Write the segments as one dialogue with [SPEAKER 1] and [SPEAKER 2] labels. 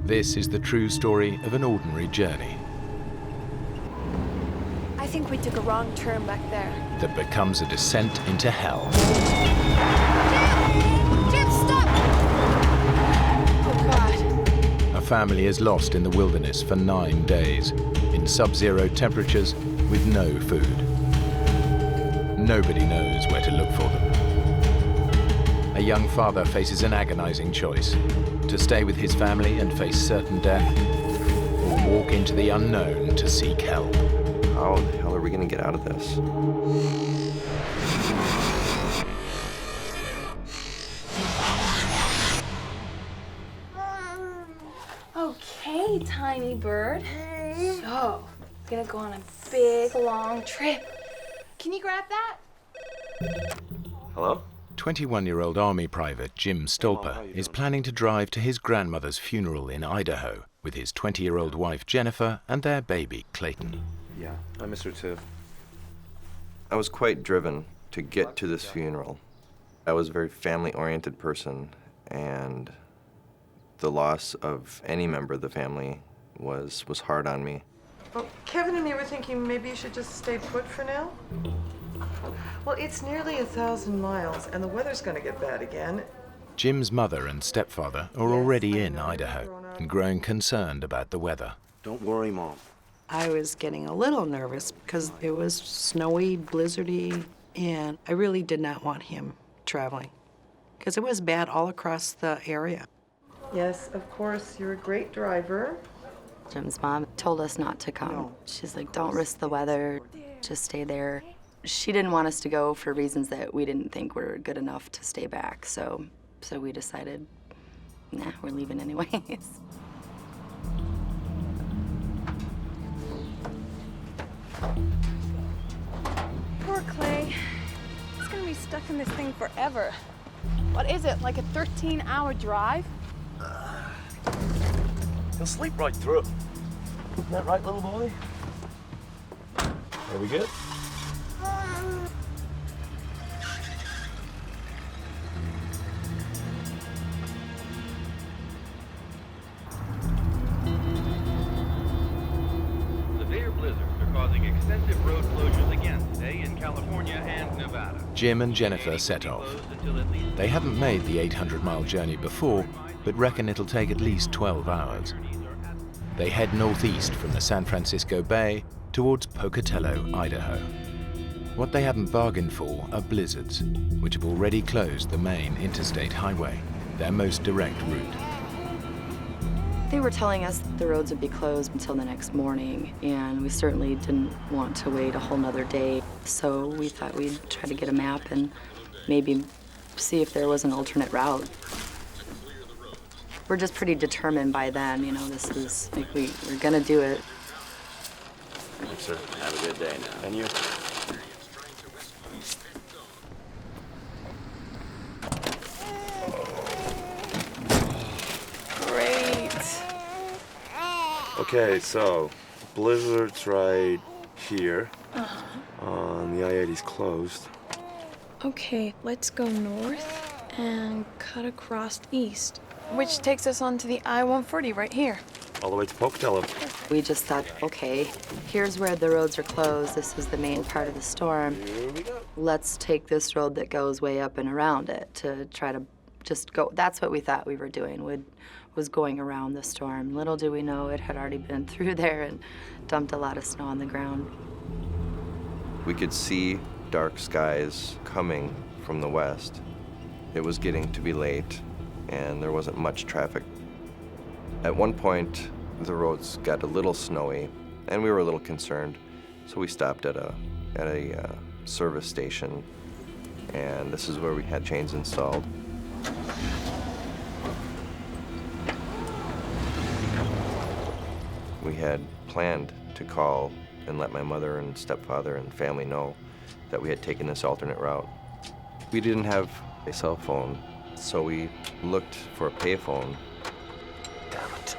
[SPEAKER 1] This is the true story of an ordinary journey
[SPEAKER 2] I think we took a wrong turn back there.
[SPEAKER 1] that becomes a descent into hell.
[SPEAKER 2] Jim, stop! Oh, God.
[SPEAKER 1] A family is lost in the wilderness for 9 days, in sub-zero temperatures with no food. Nobody knows where to look for them. A young father faces an agonizing choice: to stay with his family and face certain death, or walk into the unknown to seek help.
[SPEAKER 3] How the hell are we going to get out of this?
[SPEAKER 2] Okay, tiny bird. So, gonna go on a big, long trip. Can you grab that?
[SPEAKER 3] Hello?
[SPEAKER 1] 21-year-old Army Private Jim Stalper is planning to drive to his grandmother's funeral in Idaho with his 20-year-old wife Jennifer and their baby Clayton.
[SPEAKER 3] Yeah, I miss her too. I was quite driven to get to this funeral. I was a very family-oriented person, and the loss of any member of the family was hard on me.
[SPEAKER 4] Well, Kevin and me were thinking maybe you should just stay put for now. Well, it's nearly 1,000 miles, and the weather's going to get bad again.
[SPEAKER 1] Jim's mother and stepfather are already in Idaho and growing concerned about the weather.
[SPEAKER 5] Don't worry, Mom.
[SPEAKER 6] I was getting a little nervous because it was snowy, blizzardy, and I really did not want him traveling because it was bad all across the area.
[SPEAKER 4] Yes, of course, you're a great driver.
[SPEAKER 7] Jim's mom told us not to come.
[SPEAKER 6] No.
[SPEAKER 7] She's like, don't risk the weather, just stay there. She didn't want us to go for reasons that we didn't think were good enough to stay back, so we decided, nah, we're leaving anyways.
[SPEAKER 2] Poor Clay. He's gonna be stuck in this thing forever. What is it, like a 13-hour drive?
[SPEAKER 5] He'll sleep right through. Isn't that right, little boy? Are we good?
[SPEAKER 8] Severe blizzards are causing extensive road closures again today in California and Nevada.
[SPEAKER 1] Jim and Jennifer set off. They haven't made the 800-mile journey before, but reckon it'll take at least 12 hours. They head northeast from the San Francisco Bay towards Pocatello, Idaho. What they haven't bargained for are blizzards, which have already closed the main interstate highway, their most direct route.
[SPEAKER 7] They were telling us the roads would be closed until the next morning, and we certainly didn't want to wait a whole nother day. So we thought we'd try to get a map and maybe see if there was an alternate route. We're just pretty determined by then, you know, this is, like, we're gonna do it.
[SPEAKER 5] Thanks, sir. Have a good day now. And you?
[SPEAKER 2] Great.
[SPEAKER 5] Okay, so blizzard's right here. The I-80's closed.
[SPEAKER 2] Okay, let's go north and cut across east, which takes us onto the I-140 right here.
[SPEAKER 5] All the way to Pocatello.
[SPEAKER 7] We just thought, okay, here's where the roads are closed. This is the main part of the storm.
[SPEAKER 5] Here we go.
[SPEAKER 7] Let's take this road that goes way up and around it to try to just go. That's what we thought we were doing, was going around the storm. Little do we know it had already been through there and dumped a lot of snow on the ground.
[SPEAKER 3] We could see dark skies coming from the west. It was getting to be late, and there wasn't much traffic. At one point, the roads got a little snowy, and we were a little concerned, so we stopped at a service station, and this is where we had chains installed. We had planned to call and let my mother and stepfather and family know that we had taken this alternate route. We didn't have a cell phone, so we looked for a payphone.
[SPEAKER 5] Damn it.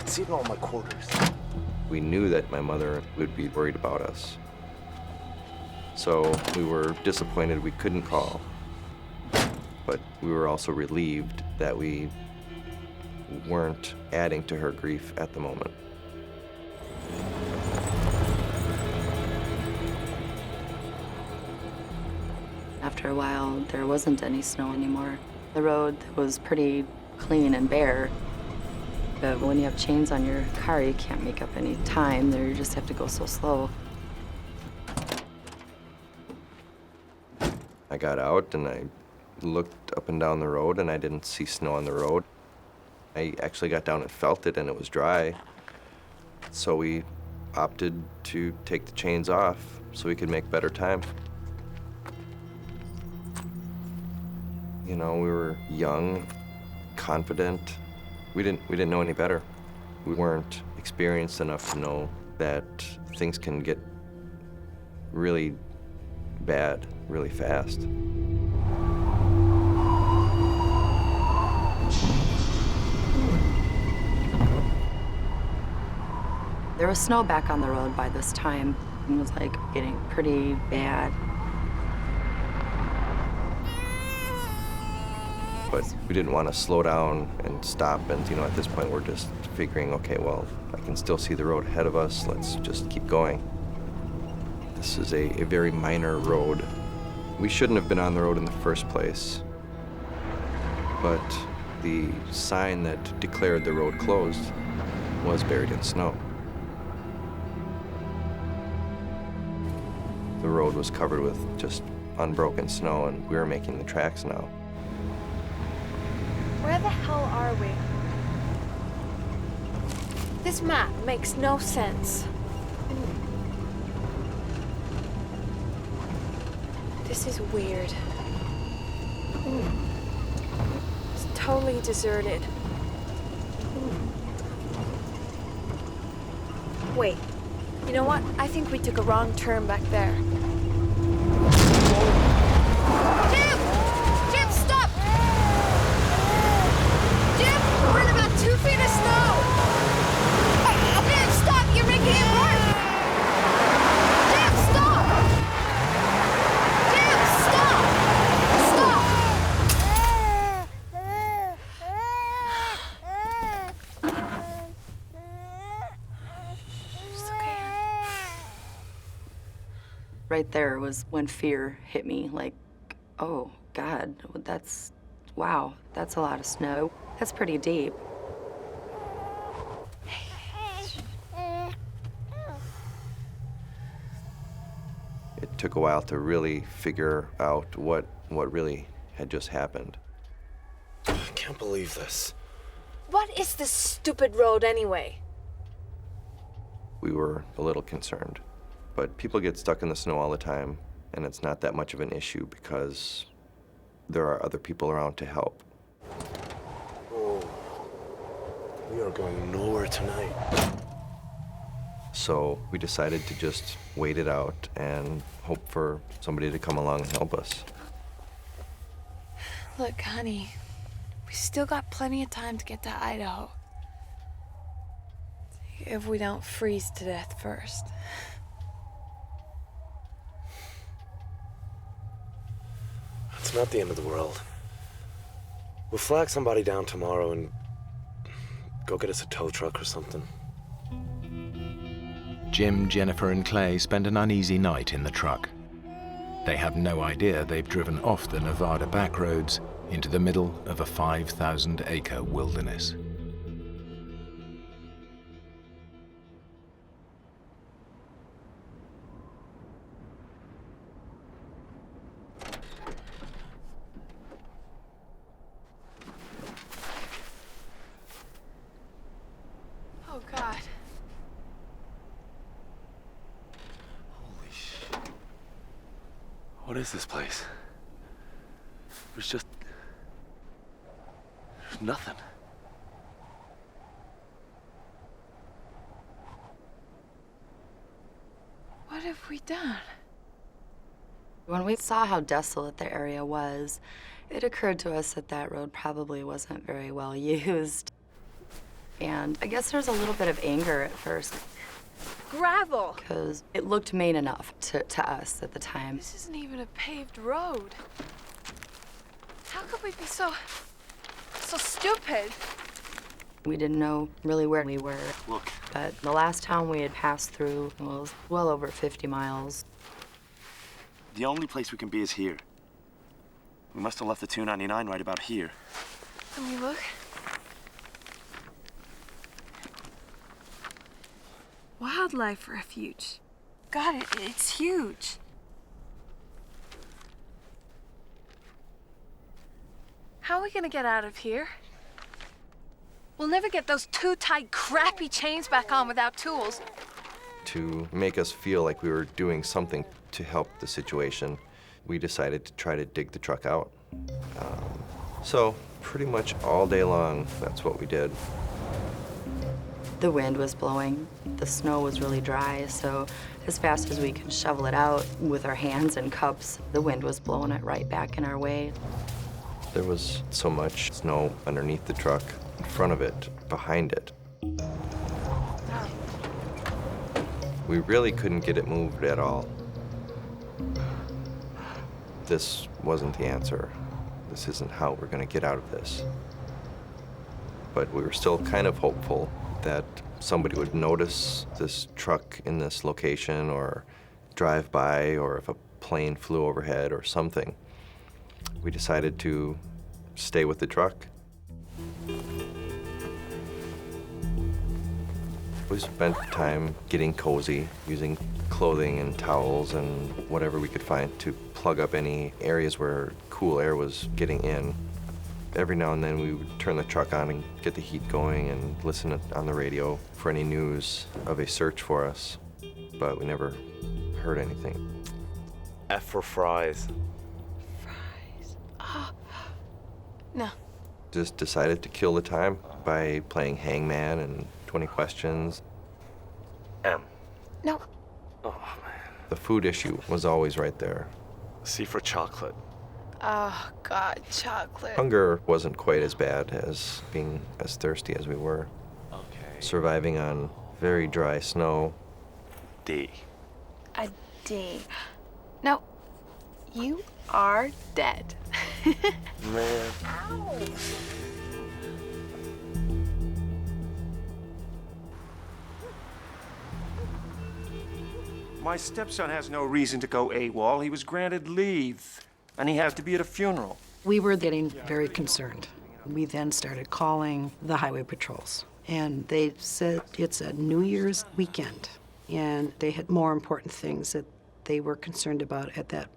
[SPEAKER 5] It's eating all my quarters.
[SPEAKER 3] We knew that my mother would be worried about us. So we were disappointed we couldn't call. but we were also relieved that we weren't adding to her grief at the moment.
[SPEAKER 7] After a while, there wasn't any snow anymore. The road was pretty clean and bare. But when you have chains on your car, you can't make up any time. You just have to go so slow.
[SPEAKER 3] I got out and I looked up and down the road and I didn't see snow on the road. I actually got down and felt it and it was dry. So we opted to take the chains off so we could make better time. You know, we were young, confident. We didn't know any better. We weren't experienced enough to know that things can get really bad really fast.
[SPEAKER 7] There was snow back on the road by this time. It was like getting pretty bad.
[SPEAKER 3] But we didn't want to slow down and stop, and at this point we're just figuring, okay, well, I can still see the road ahead of us, let's just keep going. This is a very minor road. We shouldn't have been on the road in the first place, but the sign that declared the road closed was buried in snow. The road was covered with just unbroken snow, and we were making the tracks now.
[SPEAKER 2] Where the hell are we? This map makes no sense. This is weird. It's totally deserted. Wait, you know what? I think we took a wrong turn back there. Jim! Jim, stop! Jim, we're in about 2 feet of snow! Jim, stop! You're making it worse! Jim, stop! Jim, stop! Stop! It's okay.
[SPEAKER 7] Right there was when fear hit me, like, oh, God, wow, that's a lot of snow. That's pretty deep.
[SPEAKER 3] It took a while to really figure out what really had just happened.
[SPEAKER 9] I can't believe this.
[SPEAKER 2] What is this stupid road anyway?
[SPEAKER 3] We were a little concerned, but people get stuck in the snow all the time, and it's not that much of an issue because there are other people around to help.
[SPEAKER 9] Oh, we are going nowhere tonight.
[SPEAKER 3] So we decided to just wait it out and hope for somebody to come along and help us.
[SPEAKER 2] Look, honey, we still got plenty of time to get to Idaho. If we don't freeze to death first.
[SPEAKER 9] It's not the end of the world. We'll flag somebody down tomorrow and go get us a tow truck or something.
[SPEAKER 1] Jim, Jennifer, and Clay spend an uneasy night in the truck. They have no idea they've driven off the Nevada backroads into the middle of a 5,000-acre wilderness.
[SPEAKER 2] Oh, God.
[SPEAKER 9] Holy shit. What is this place? There's nothing.
[SPEAKER 2] What have we done?
[SPEAKER 7] When we saw how desolate the area was, it occurred to us that that road probably wasn't very well used. And I guess there's a little bit of anger at first,
[SPEAKER 2] Gravel!
[SPEAKER 7] because it looked main enough to us at the time.
[SPEAKER 2] This isn't even a paved road. How could we be so stupid?
[SPEAKER 7] We didn't know really where we were.
[SPEAKER 9] Look.
[SPEAKER 7] But the last town we had passed through was well over 50 miles.
[SPEAKER 9] The only place we can be is here. We must have left the 299 right about here.
[SPEAKER 2] Let me look. Wildlife refuge. God, it's huge. How are we gonna get out of here? We'll never get those too tight, crappy chains back on without tools.
[SPEAKER 3] To make us feel like we were doing something to help the situation, we decided to try to dig the truck out. So pretty much all day long, that's what we did.
[SPEAKER 7] The wind was blowing. The snow was really dry, so as fast as we could shovel it out with our hands and cups, the wind was blowing it right back in our way.
[SPEAKER 3] There was so much snow underneath the truck, in front of it, behind it. We really couldn't get it moved at all. This wasn't the answer. This isn't how we're going to get out of this. But we were still kind of hopeful that somebody would notice this truck in this location or drive by, or if a plane flew overhead or something. We decided to stay with the truck. We spent time getting cozy, using clothing and towels and whatever we could find to plug up any areas where cool air was getting in. Every now and then we would turn the truck on and get the heat going and listen on the radio for any news of a search for us, but we never heard anything.
[SPEAKER 9] F for fries.
[SPEAKER 2] No.
[SPEAKER 3] Just decided to kill the time by playing Hangman and 20 Questions.
[SPEAKER 9] M.
[SPEAKER 2] No.
[SPEAKER 9] Oh, man.
[SPEAKER 3] The food issue was always right there.
[SPEAKER 9] C for chocolate.
[SPEAKER 2] Oh, God, chocolate.
[SPEAKER 3] Hunger wasn't quite as bad as being as thirsty as we were.
[SPEAKER 9] Okay.
[SPEAKER 3] Surviving on very dry snow.
[SPEAKER 9] D.
[SPEAKER 2] A D. No. You are dead.
[SPEAKER 9] Man.
[SPEAKER 10] My stepson has no reason to go AWOL. He was granted leave, and he has to be at a funeral.
[SPEAKER 6] We were getting very concerned. We then started calling the highway patrols, and they said it's a New Year's weekend, and they had more important things that they were concerned about at that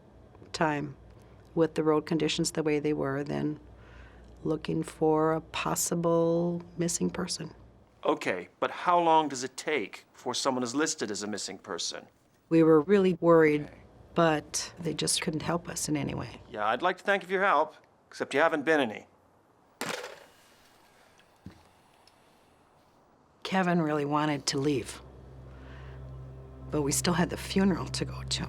[SPEAKER 6] time with the road conditions the way they were than looking for a possible missing person.
[SPEAKER 10] Okay, but how long does it take before someone is listed as a missing person?
[SPEAKER 6] We were really worried, but they just couldn't help us in any way.
[SPEAKER 10] Yeah, I'd like to thank you for your help, except you haven't been any.
[SPEAKER 6] Kevin really wanted to leave, but we still had the funeral to go to.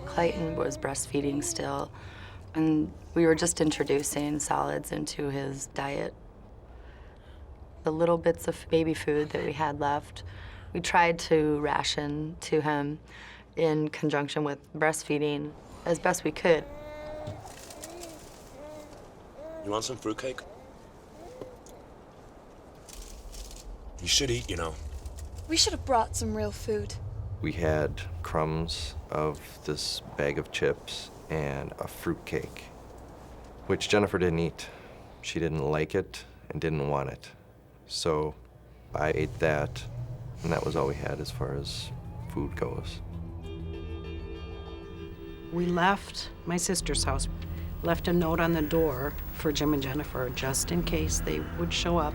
[SPEAKER 7] Clayton was breastfeeding still, and we were just introducing solids into his diet. The little bits of baby food that we had left, we tried to ration to him in conjunction with breastfeeding as best we could.
[SPEAKER 9] You want some fruitcake? You should eat, you know.
[SPEAKER 2] We should have brought some real food.
[SPEAKER 3] We had crumbs of this bag of chips and a fruitcake, which Jennifer didn't eat. She didn't like it and didn't want it. So I ate that, and that was all we had as far as food goes.
[SPEAKER 6] We left my sister's house, left a note on the door for Jim and Jennifer just in case they would show up,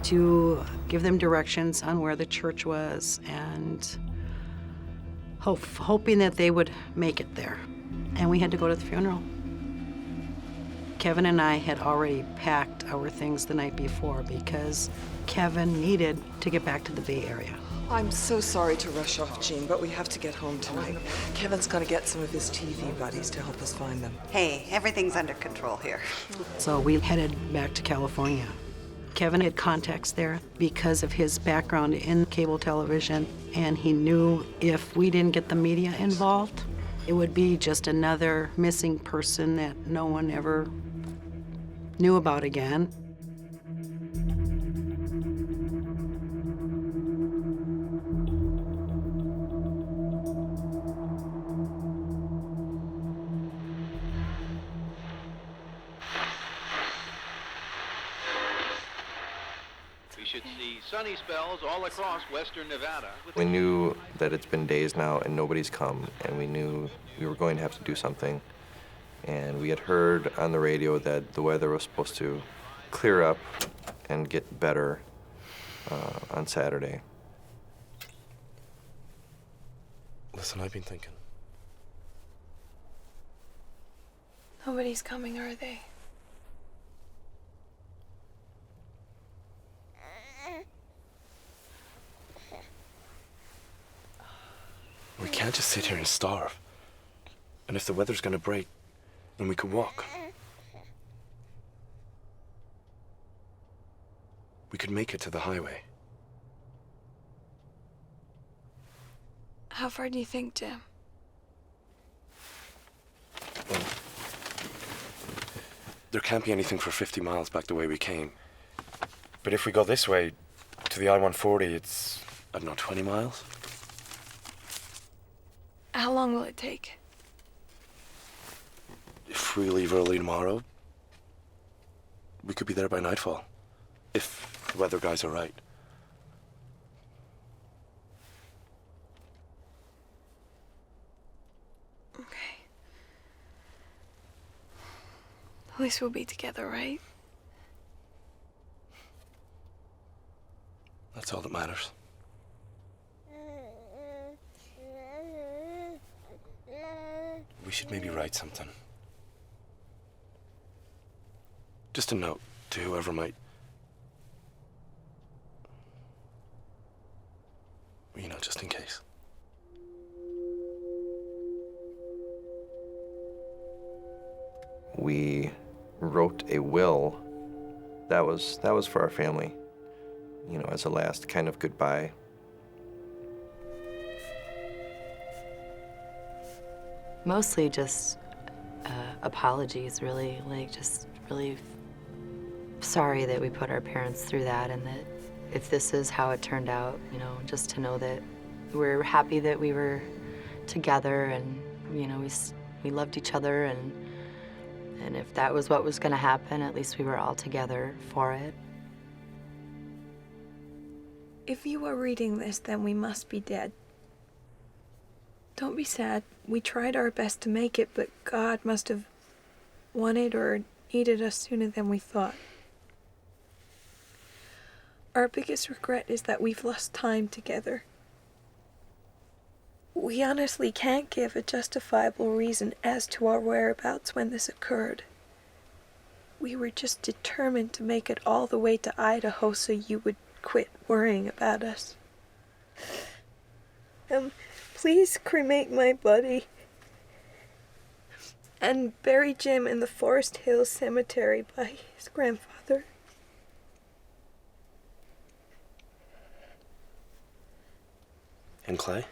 [SPEAKER 6] to give them directions on where the church was and hoping that they would make it there. And we had to go to the funeral. Kevin and I had already packed our things the night before because Kevin needed to get back to the Bay Area.
[SPEAKER 4] I'm so sorry to rush off, Jean, but we have to get home tonight. Kevin's gonna get some of his TV buddies to help us find them.
[SPEAKER 11] Hey, everything's under control here.
[SPEAKER 6] So we headed back to California. Kevin had contacts there because of his background in cable television, and he knew if we didn't get the media involved, it would be just another missing person that no one ever knew about again.
[SPEAKER 8] We should see sunny spells all across western Nevada.
[SPEAKER 3] We knew that it's been days now and nobody's come, and we knew we were going to have to do something. And we had heard on the radio that the weather was supposed to clear up and get better on Saturday.
[SPEAKER 9] Listen, I've been thinking.
[SPEAKER 2] Nobody's coming, are they?
[SPEAKER 9] We can't just sit here and starve. And if the weather's gonna break, then we could walk. We could make it to the highway.
[SPEAKER 2] How far do you think, Jim?
[SPEAKER 9] Well, there can't be anything for 50 miles back the way we came. But if we go this way, to the I-140, it's, I don't know, 20 miles?
[SPEAKER 2] How long will it take?
[SPEAKER 9] If we leave early tomorrow, we could be there by nightfall. If the weather guys are right.
[SPEAKER 2] Okay. At least we'll be together, right?
[SPEAKER 9] That's all that matters. We should maybe write something. Just a note to whoever might... You know, just in case.
[SPEAKER 3] We wrote a will that was for our family, you know, as a last kind of goodbye.
[SPEAKER 7] Mostly just apologies, really. Like, just really sorry that we put our parents through that, and that if this is how it turned out, you know, just to know that we're happy that we were together, and, you know, we loved each other, and if that was what was going to happen, at least we were all together for it.
[SPEAKER 2] If you are reading this, then we must be dead. Don't be sad. We tried our best to make it, but God must have wanted or needed us sooner than we thought. Our biggest regret is that we've lost time together. We honestly can't give a justifiable reason as to our whereabouts when this occurred. We were just determined to make it all the way to Idaho so you would quit worrying about us. Please cremate my body and bury Jim in the Forest Hills Cemetery by his grandfather.
[SPEAKER 9] And Clay?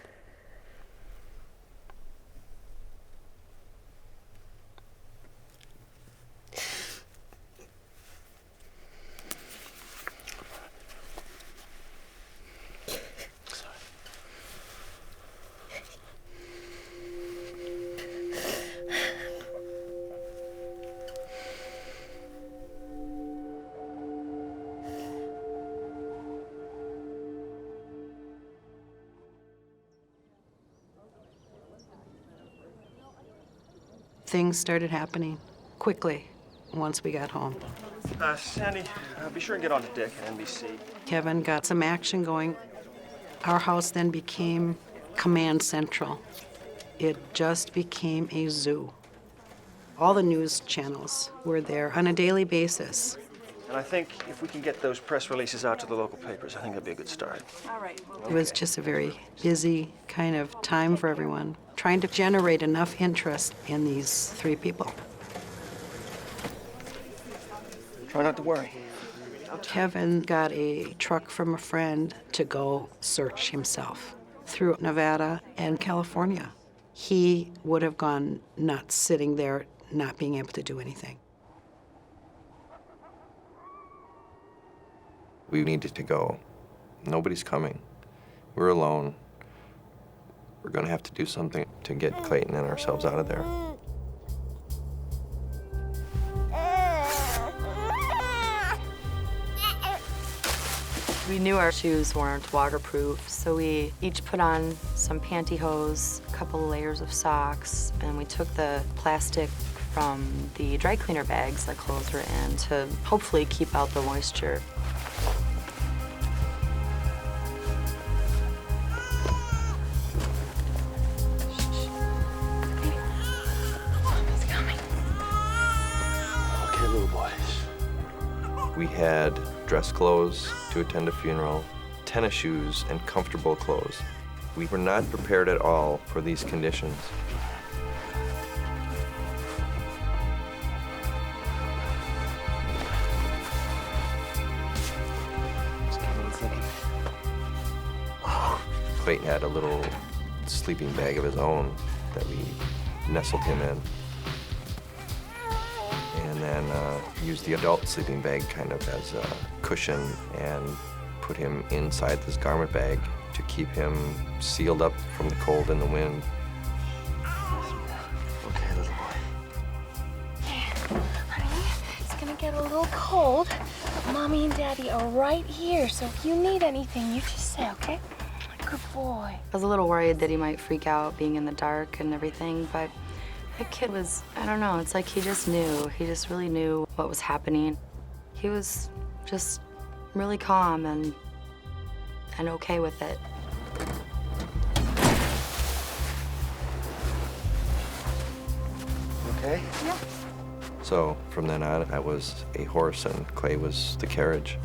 [SPEAKER 6] Things started happening quickly once we got home.
[SPEAKER 10] Sandy, be sure and get on the deck at NBC.
[SPEAKER 6] Kevin got some action going. Our house then became command central. It just became a zoo. All the news channels were there on a daily basis.
[SPEAKER 10] And I think if we can get those press releases out to the local papers, I think that'd be a good start.
[SPEAKER 6] It was just a very busy kind of time for everyone, trying to generate enough interest in these three people.
[SPEAKER 10] Try not to worry.
[SPEAKER 6] Kevin got a truck from a friend to go search himself through Nevada and California. He would have gone nuts sitting there, not being able to do anything.
[SPEAKER 3] We needed to go. Nobody's coming. We're alone. We're gonna have to do something to get Clayton and ourselves out of there.
[SPEAKER 7] We knew our shoes weren't waterproof, so we each put on some pantyhose, a couple of layers of socks, and we took the plastic from the dry cleaner bags that clothes were in to hopefully keep out the moisture.
[SPEAKER 9] Okay, little boys.
[SPEAKER 3] We had dress clothes to attend a funeral, tennis shoes, and comfortable clothes. We were not prepared at all for these conditions. Clayton had a little sleeping bag of his own that we nestled him in. And then used the adult sleeping bag kind of as a cushion and put him inside this garment bag to keep him sealed up from the cold and the wind.
[SPEAKER 9] Okay, little boy.
[SPEAKER 12] Honey, it's gonna get a little cold, but Mommy and Daddy are right here, so if you need anything, you just say, okay? Good boy.
[SPEAKER 7] I was a little worried that he might freak out being in the dark and everything, but that kid was, I don't know, it's like he just knew. He just really knew what was happening. He was just really calm and okay with it.
[SPEAKER 9] Okay?
[SPEAKER 12] Yeah.
[SPEAKER 3] So from then on, I was a horse and Clay was the carriage.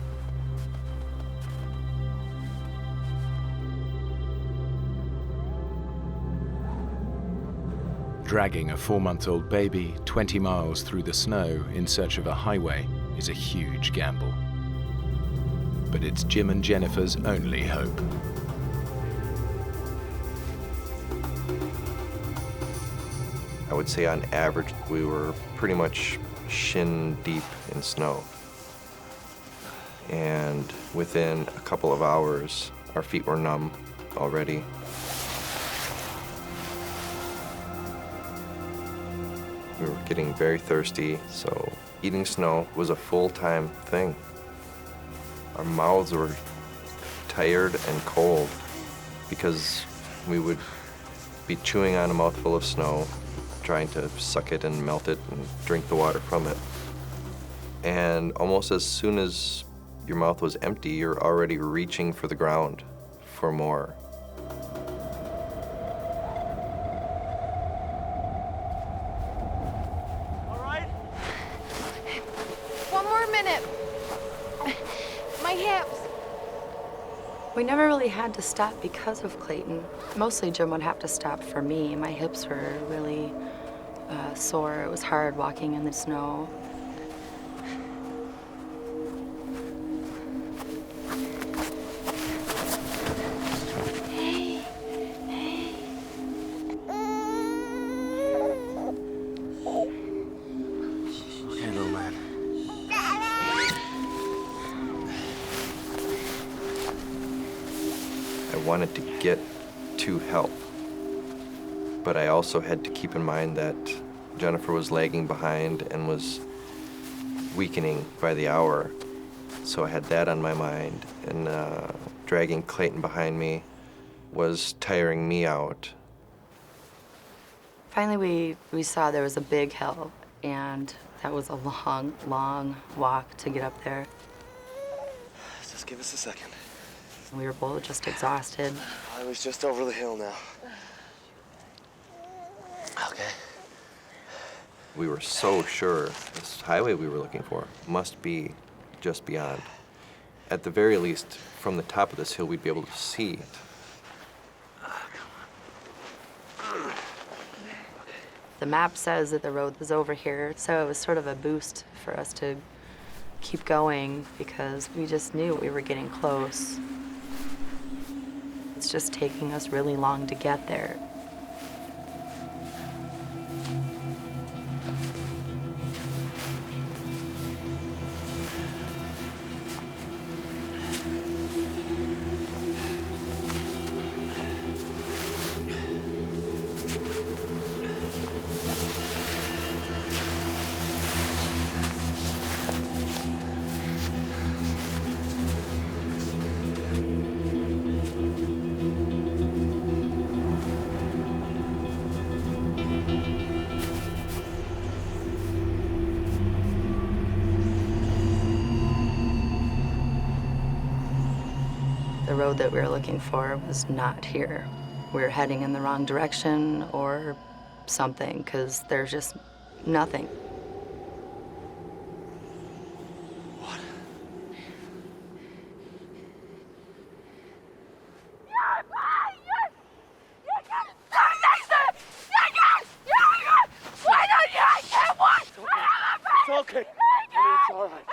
[SPEAKER 1] Dragging a 4-month-old baby 20 miles through the snow in search of a highway is a huge gamble. But it's Jim and Jennifer's only hope.
[SPEAKER 3] I would say on average, we were pretty much shin deep in snow. And within a couple of hours, our feet were numb already. We were getting very thirsty, so eating snow was a full-time thing. Our mouths were tired and cold because we would be chewing on a mouthful of snow, trying to suck it and melt it and drink the water from it. And almost as soon as your mouth was empty, you're already reaching for the ground for more.
[SPEAKER 7] We never really had to stop because of Clayton. Mostly Jim would have to stop for me. My hips were really sore. It was hard walking in the snow.
[SPEAKER 12] Hey, hey.
[SPEAKER 9] Okay, little man.
[SPEAKER 3] I wanted to get to help, but I also had to keep in mind that Jennifer was lagging behind and was weakening by the hour. So I had that on my mind, and dragging Clayton behind me was tiring me out.
[SPEAKER 7] Finally, we saw there was a big hill, and that was a long, long walk to get up there.
[SPEAKER 9] Just give us a second.
[SPEAKER 7] We were both just exhausted.
[SPEAKER 9] I was just over the hill now. Okay.
[SPEAKER 3] We were so sure this highway we were looking for must be just beyond. At the very least, from the top of this hill, we'd be able to see it.
[SPEAKER 7] The map says that the road is over here, so it was sort of a boost for us to keep going because we just knew we were getting close. It's just taking us really long to get there. The road that we were looking for was not here. We were heading in the wrong direction or something, because there's just nothing.
[SPEAKER 9] It's okay. It's all right.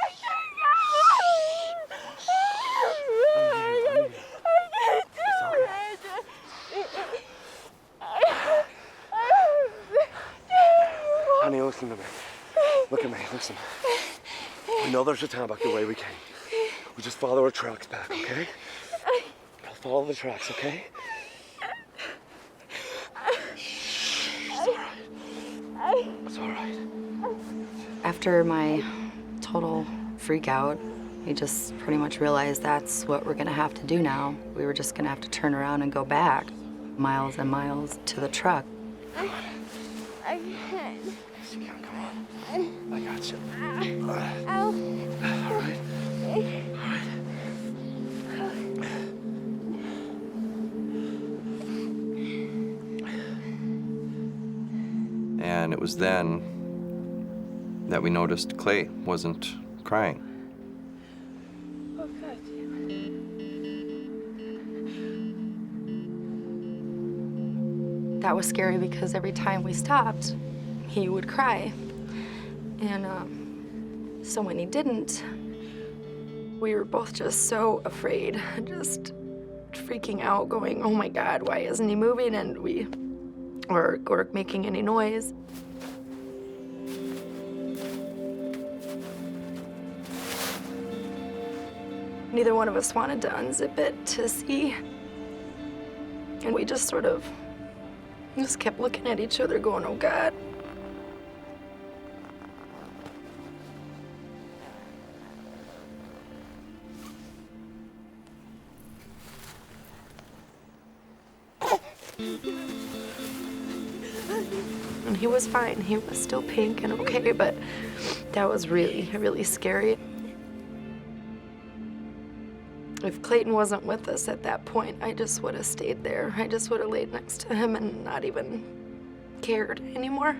[SPEAKER 9] Honey, listen to me. Look at me, listen. We know there's a town back the way we came. We just follow our tracks back, okay? We'll follow the tracks, okay? It's all right. It's all right.
[SPEAKER 7] After my total freak out, we just pretty much realized that's what we're gonna have to do now. We were just gonna have to turn around and go back, miles and miles to the truck.
[SPEAKER 12] I can't.
[SPEAKER 9] Come on. I got you.
[SPEAKER 12] Ow.
[SPEAKER 9] All right.
[SPEAKER 3] And it was then that we noticed Clay wasn't crying.
[SPEAKER 12] Oh, God.
[SPEAKER 7] That was scary because every time we stopped, he would cry. And so when he didn't, we were both just so afraid, just freaking out, going, oh my God, why isn't he moving? And or making any noise. Neither one of us wanted to unzip it to see. And we just sort of just kept looking at each other going, oh God. And he was fine. He was still pink and okay, but that was really, really scary. If Clayton wasn't with us at that point, I just would have stayed there. I just would have laid next to him and not even cared anymore.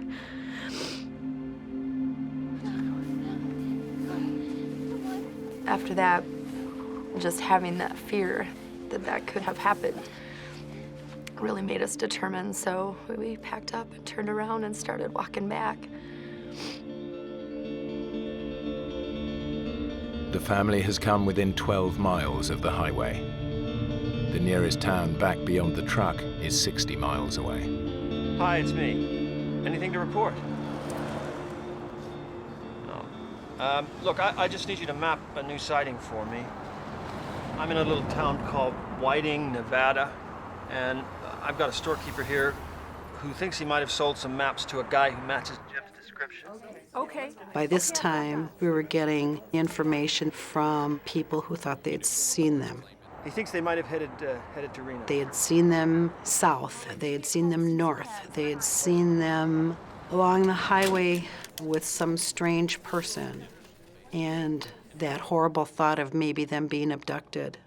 [SPEAKER 7] After that, just having that fear that that could have happened really made us determined, so we packed up and turned around and started walking back.
[SPEAKER 1] The family has come within 12 miles of the highway. The nearest town back beyond the truck is 60 miles away.
[SPEAKER 10] Hi, it's me. Anything to report? No. Look, I just need you to map a new sighting for me. I'm in a little town called Whiting, Nevada, and I've got a storekeeper here who thinks he might have sold some maps to a guy who matches Jim's description.
[SPEAKER 12] Okay.
[SPEAKER 6] By this time, we were getting information from people who thought they'd seen them.
[SPEAKER 10] He thinks they might have headed to Reno.
[SPEAKER 6] They had seen them south, they had seen them north, they had seen them along the highway with some strange person. And that horrible thought of maybe them being abducted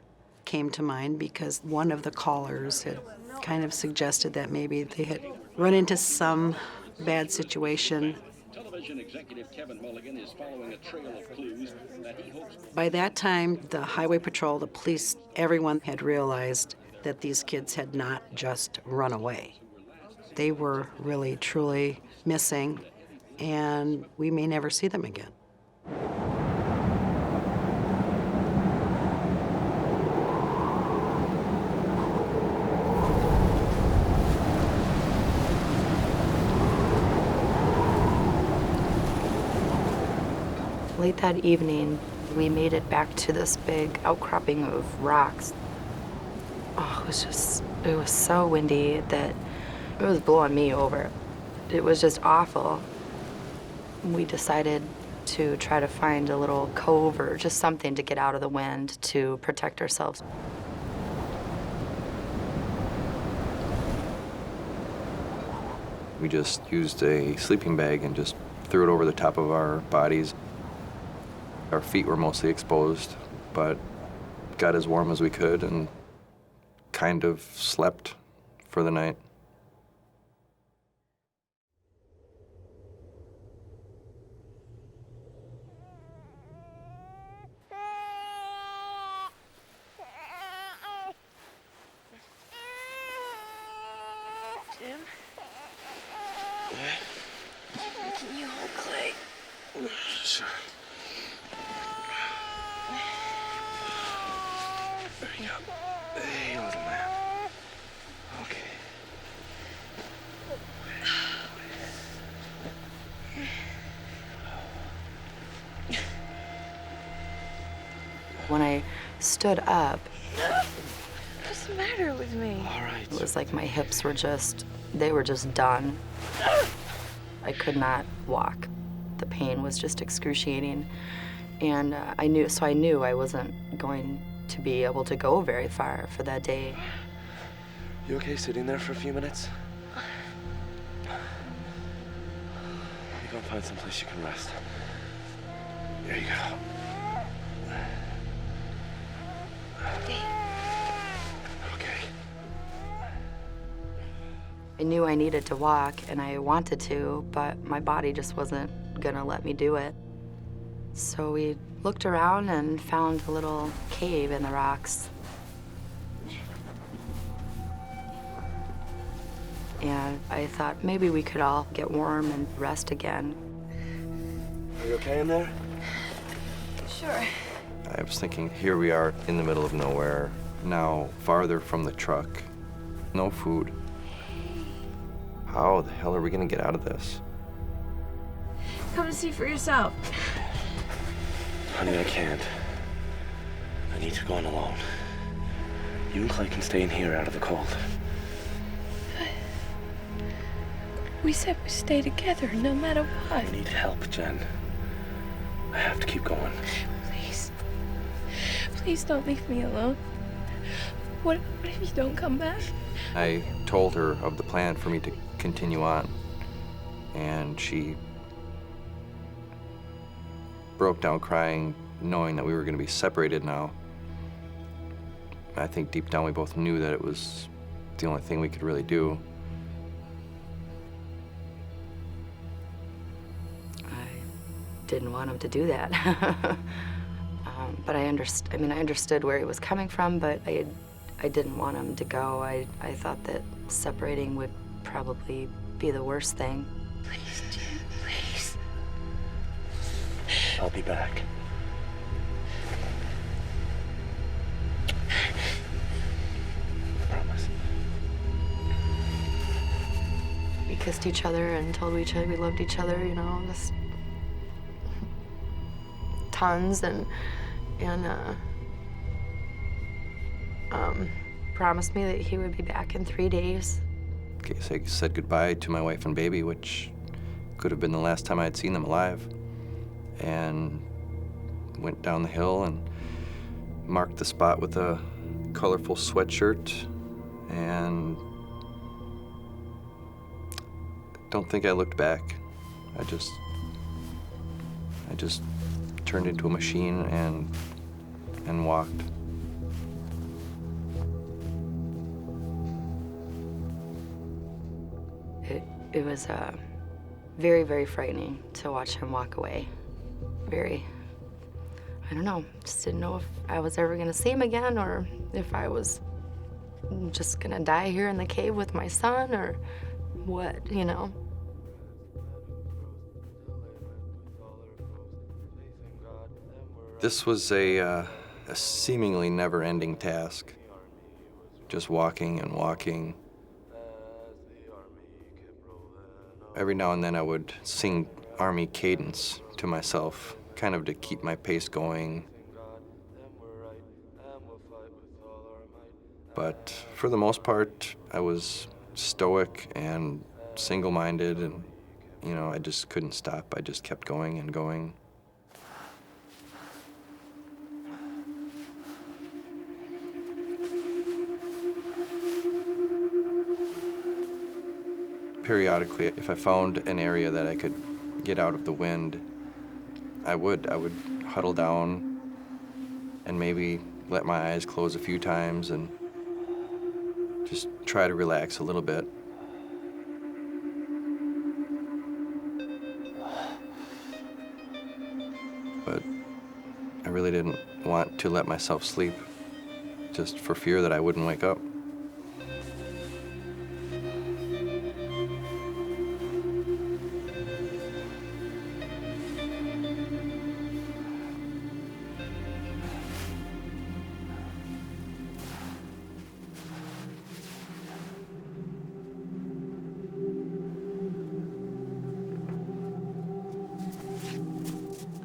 [SPEAKER 6] came to mind because one of the callers had kind of suggested that maybe they had run into some bad situation
[SPEAKER 13] Television executive Kevin Mulligan is following a trail of clues that he hopes...
[SPEAKER 6] By that time, the Highway Patrol, the police, everyone had realized that these kids had not just run away. They were really, truly missing, and we may never see them again.
[SPEAKER 7] Late that evening, we made it back to this big outcropping of rocks. Oh, it was so windy that it was blowing me over. It was just awful. We decided to try to find a little cove or just something to get out of the wind to protect ourselves.
[SPEAKER 3] We just used a sleeping bag and just threw it over the top of our bodies. Our feet were mostly exposed, but got as warm as we could and kind of slept for the night.
[SPEAKER 2] Jim? Can you hold Clay?
[SPEAKER 9] Sure. There you go. Hey, little man. Okay.
[SPEAKER 7] When I stood up,
[SPEAKER 2] What's the matter with me?
[SPEAKER 9] All right.
[SPEAKER 7] it was like my hips were they were just done. I could not walk. The pain was just excruciating. And I knew I wasn't going to be able to go very far for that day.
[SPEAKER 9] You okay sitting there for a few minutes? Let me go and find someplace you can rest. There you go. Okay.
[SPEAKER 7] I knew I needed to walk, and I wanted to, but my body just wasn't gonna let me do it. So we looked around and found a little cave in the rocks. And I thought maybe we could all get warm and rest again.
[SPEAKER 9] Are you okay in there?
[SPEAKER 2] Sure.
[SPEAKER 3] I was thinking, here we are in the middle of nowhere, now farther from the truck, no food. How the hell are we gonna get out of this?
[SPEAKER 2] Come and see for yourself.
[SPEAKER 9] Honey, I can't. I need to go on alone. You and Clay can stay in here out of the cold.
[SPEAKER 2] We said we'd stay together no matter what.
[SPEAKER 9] I need help, Jen. I have to keep going.
[SPEAKER 2] Please. Please don't leave me alone. What if you don't come back?
[SPEAKER 3] I told her of the plan for me to continue on, and she broke down crying, knowing that we were going to be separated now. I think deep down we both knew that it was the only thing we could really do.
[SPEAKER 7] I didn't want him to do that. But I understood where he was coming from, but I didn't want him to go. I thought that separating would probably be the worst thing.
[SPEAKER 2] Please, Jim, please.
[SPEAKER 9] I'll be back. I promise.
[SPEAKER 7] We kissed each other and told each other we loved each other, you know, just tons, and promised me that he would be back in 3 days.
[SPEAKER 3] Okay, so I said goodbye to my wife and baby, which could have been the last time I'd seen them alive, and went down the hill and marked the spot with a colorful sweatshirt, and don't think I looked back. I just turned into a machine and walked.
[SPEAKER 7] It was Very, very frightening to watch him walk away. Very. I don't know, just didn't know if I was ever gonna see him again or if I was just gonna die here in the cave with my son or what, you know.
[SPEAKER 3] This was a seemingly never-ending task. Just walking and walking. Every now and then I would sing Army cadence to myself, kind of to keep my pace going. But for the most part, I was stoic and single-minded, and, you know, I just couldn't stop. I just kept going and going. Periodically, if I found an area that I could get out of the wind, I would huddle down and maybe let my eyes close a few times and just try to relax a little bit. But I really didn't want to let myself sleep, just for fear that I wouldn't wake up.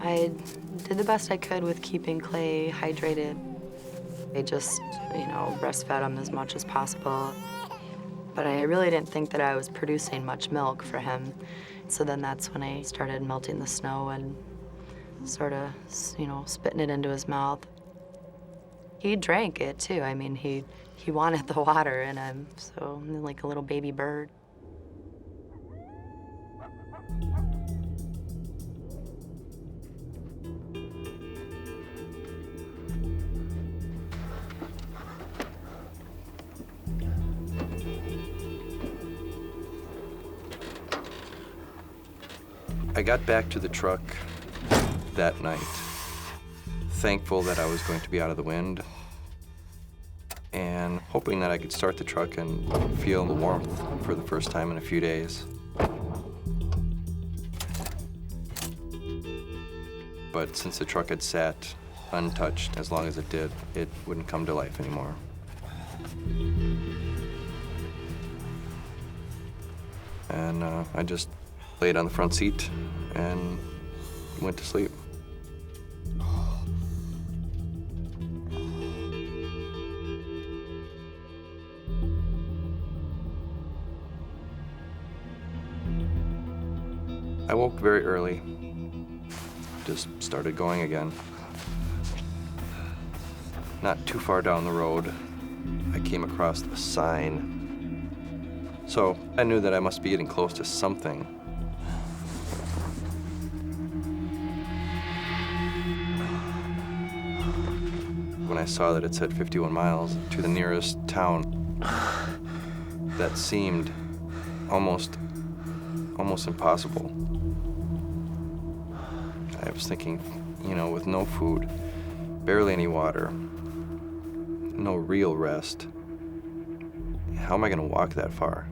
[SPEAKER 7] I did the best I could with keeping Clay hydrated. I just, you know, breastfed him as much as possible. But I really didn't think that I was producing much milk for him. So then that's when I started melting the snow and sort of, you know, spitting it into his mouth. He drank it too. I mean, he wanted the water in him, so like a little baby bird.
[SPEAKER 3] I got back to the truck that night, thankful that I was going to be out of the wind, and hoping that I could start the truck and feel the warmth for the first time in a few days. But since the truck had sat untouched as long as it did, it wouldn't come to life anymore. And I just laid on the front seat and went to sleep. I woke very early, just started going again. Not too far down the road, I came across a sign. So I knew that I must be getting close to something. When I saw that it said 51 miles to the nearest town, that seemed almost impossible. I was thinking, you know, with no food, barely any water, no real rest, how am I gonna walk that far?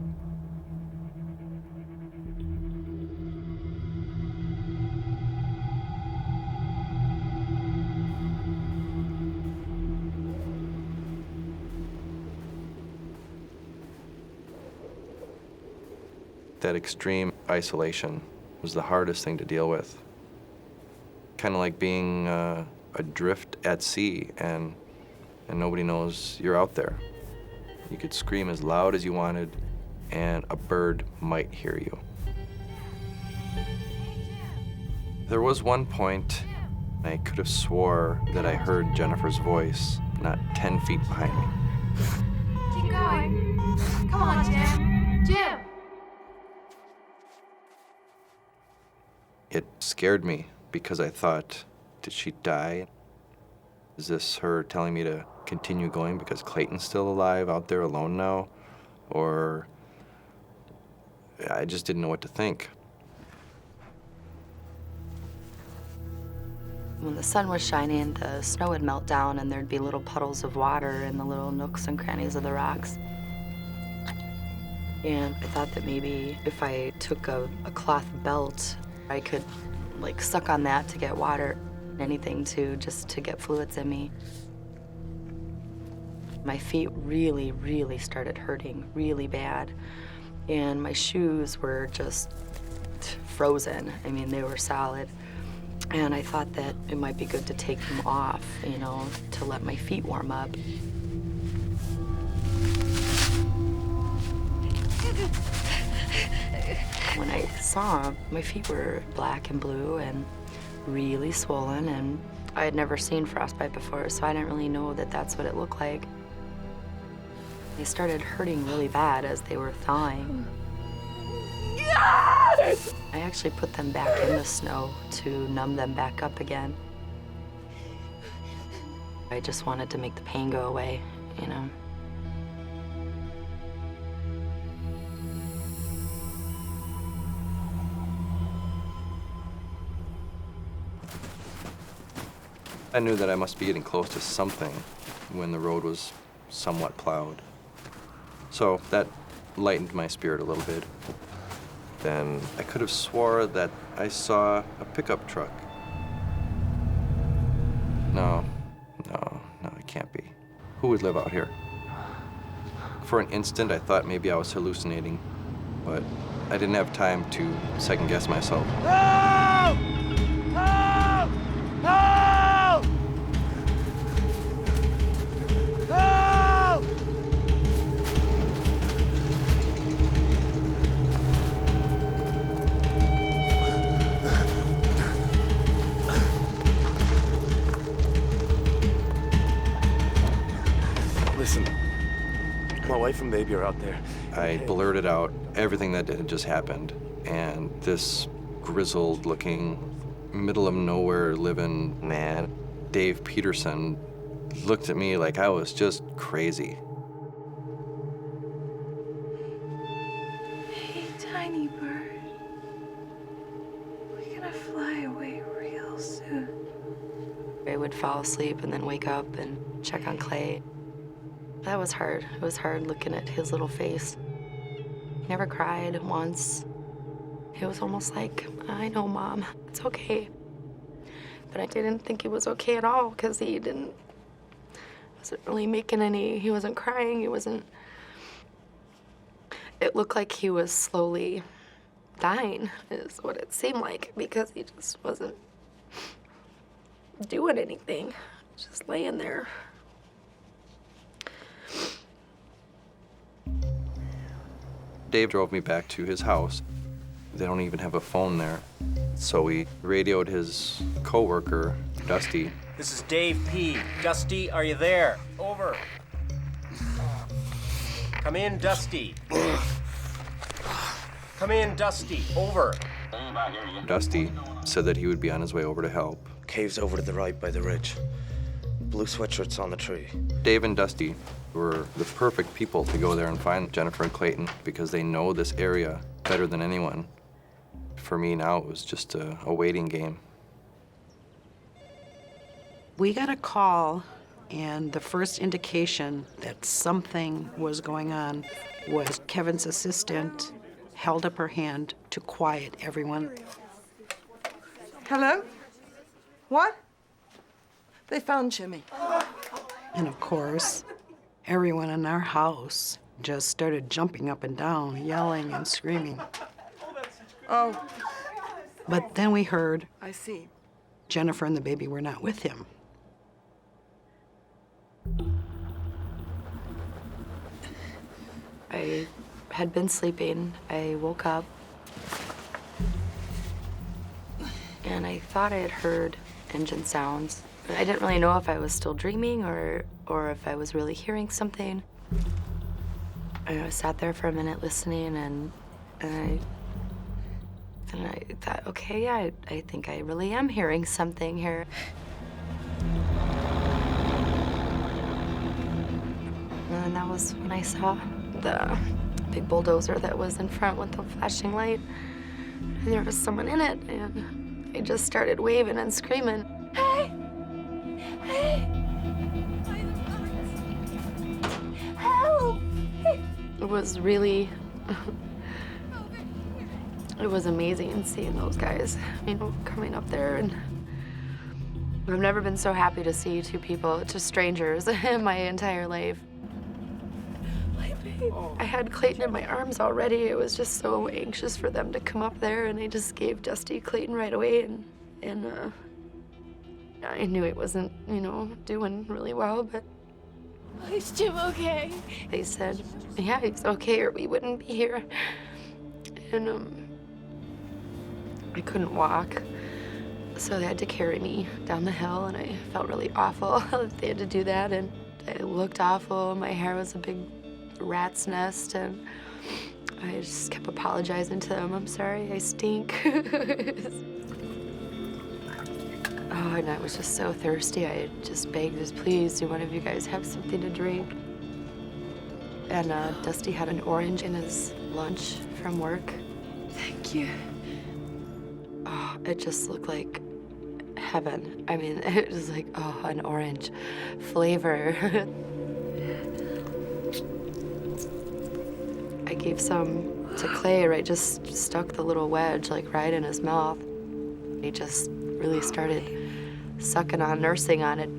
[SPEAKER 3] That extreme isolation was the hardest thing to deal with. Kind of like being adrift at sea and nobody knows you're out there. You could scream as loud as you wanted and a bird might hear you. There was one point I could have swore that I heard Jennifer's voice not 10 feet behind me.
[SPEAKER 12] Keep going. Come on, Jim. Jim!
[SPEAKER 3] It scared me because I thought, did she die? Is this her telling me to continue going because Clayton's still alive out there alone now? Or I just didn't know what to think.
[SPEAKER 7] When the sun was shining, the snow would melt down and there'd be little puddles of water in the little nooks and crannies of the rocks. And I thought that maybe if I took a cloth belt, I could like suck on that to get water, anything just to get fluids in me. My feet really, really started hurting really bad. And my shoes were just frozen. I mean, they were solid. And I thought that it might be good to take them off, you know, to let my feet warm up. When I saw them, my feet were black and blue and really swollen, and I had never seen frostbite before, so I didn't really know that that's what it looked like. They started hurting really bad as they were thawing. I actually put them back in the snow to numb them back up again. I just wanted to make the pain go away, you know.
[SPEAKER 3] I knew that I must be getting close to something when the road was somewhat plowed. So that lightened my spirit a little bit. Then I could have swore that I saw a pickup truck. No, it can't be. Who would live out here? For an instant, I thought maybe I was hallucinating, but I didn't have time to second guess myself.
[SPEAKER 9] Help! Help! Help! Help! Listen, my wife and baby are out there.
[SPEAKER 3] I blurted out everything that had just happened, and this grizzled-looking, middle-of-nowhere living man, Dave Peterson, looked at me like I was just crazy.
[SPEAKER 2] Hey, tiny bird. We're gonna fly away real soon.
[SPEAKER 7] I would fall asleep and then wake up and check on Clay. That was hard. It was hard looking at his little face. He never cried once. It was almost like, I know, Mom, it's okay. But I didn't think it was okay at all because he wasn't really making any, he wasn't crying, it looked like he was slowly dying, is what it seemed like, because he just wasn't doing anything, just laying there.
[SPEAKER 3] Dave drove me back to his house. They don't even have a phone there. So we radioed his coworker, Dusty.
[SPEAKER 14] This is Dave P. Dusty, are you there? Over. Come in, Dusty. Come in, Dusty. Over.
[SPEAKER 3] Dusty said that he would be on his way over to help.
[SPEAKER 9] Cave's over to the right by the ridge. Blue sweatshirt's on the tree.
[SPEAKER 3] Dave and Dusty were the perfect people to go there and find Jennifer and Clayton because they know this area better than anyone. For me now, it was just a waiting game.
[SPEAKER 6] We got a call, and the first indication that something was going on was Kevin's assistant held up her hand to quiet everyone.
[SPEAKER 4] Hello? What? They found Jimmy.
[SPEAKER 6] And of course, everyone in our house just started jumping up and down, yelling and screaming.
[SPEAKER 4] Oh.
[SPEAKER 6] But then we heard
[SPEAKER 4] I see.
[SPEAKER 6] Jennifer and the baby were not with him.
[SPEAKER 7] I had been sleeping. I woke up and I thought I had heard engine sounds. I didn't really know if I was still dreaming or if I was really hearing something. I sat there for a minute listening and I thought, okay, yeah, I think I really am hearing something here. And then that was when I saw the big bulldozer that was in front with the flashing light. And there was someone in it, and I just started waving and screaming. Hey!
[SPEAKER 12] Help!
[SPEAKER 7] It was really, it was amazing seeing those guys, you know, coming up there. And I've never been so happy to see two people, just strangers, in my entire life. I had Clayton in my arms already. I was just so anxious for them to come up there, and I just gave Dusty Clayton right away, and I knew he wasn't, you know, doing really well, but...
[SPEAKER 12] Is Jim okay?
[SPEAKER 7] They said, yeah, he's okay, or we wouldn't be here. And I couldn't walk, so they had to carry me down the hill, and I felt really awful that they had to do that, and I looked awful. My hair was a big rat's nest, and I just kept apologizing to them. I'm sorry, I stink. Oh, and I was just so thirsty. I just begged, just please, do one of you guys have something to drink? And Dusty had an orange in his lunch from work. Thank you. Oh, it just looked like heaven. I mean, it was like, oh, an orange flavor. I gave some to Clay, right? Just stuck the little wedge, like, right in his mouth. He just really started sucking on, nursing on it.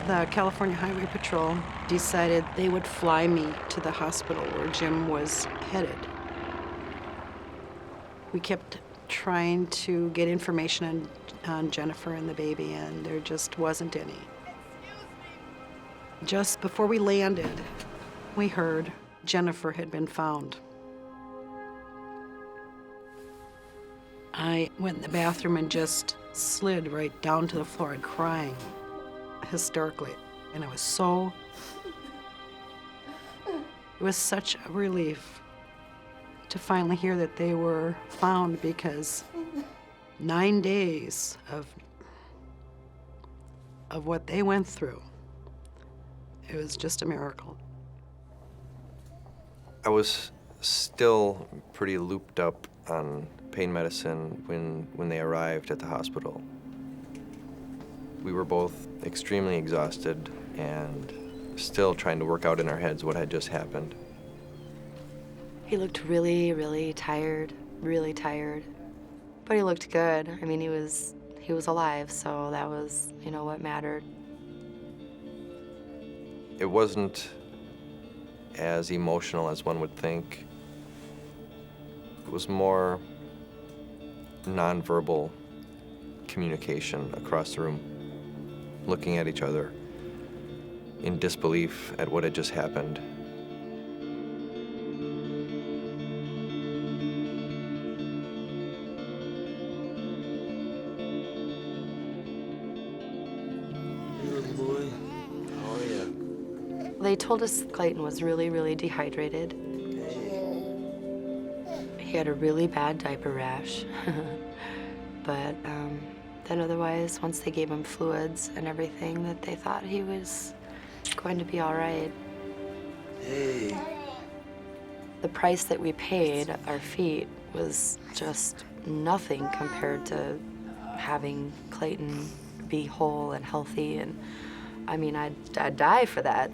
[SPEAKER 6] The California Highway Patrol decided they would fly me to the hospital where Jim was headed. We kept trying to get information on Jennifer and the baby, and there just wasn't any. Just before we landed, we heard Jennifer had been found. I went in the bathroom and just slid right down to the floor and crying hysterically. And it was such a relief to finally hear that they were found, because 9 days of what they went through, it was just a miracle.
[SPEAKER 3] I was still pretty looped up on pain medicine when they arrived at the hospital. We were both extremely exhausted and still trying to work out in our heads what had just happened.
[SPEAKER 7] He looked really, really tired, but he looked good. I mean, he was alive, so that was, you know, what mattered.
[SPEAKER 3] It wasn't as emotional as one would think. It was more nonverbal communication across the room, looking at each other in disbelief at what had just happened.
[SPEAKER 7] They told us Clayton was really, really dehydrated. He had a really bad diaper rash. But then otherwise, once they gave him fluids and everything, that they thought he was going to be all right.
[SPEAKER 9] Hey.
[SPEAKER 7] The price that we paid, our feet, was just nothing compared to having Clayton be whole and healthy. And I mean, I'd die for that.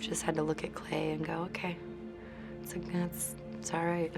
[SPEAKER 7] Just had to look at Clay and go, okay, it's all right.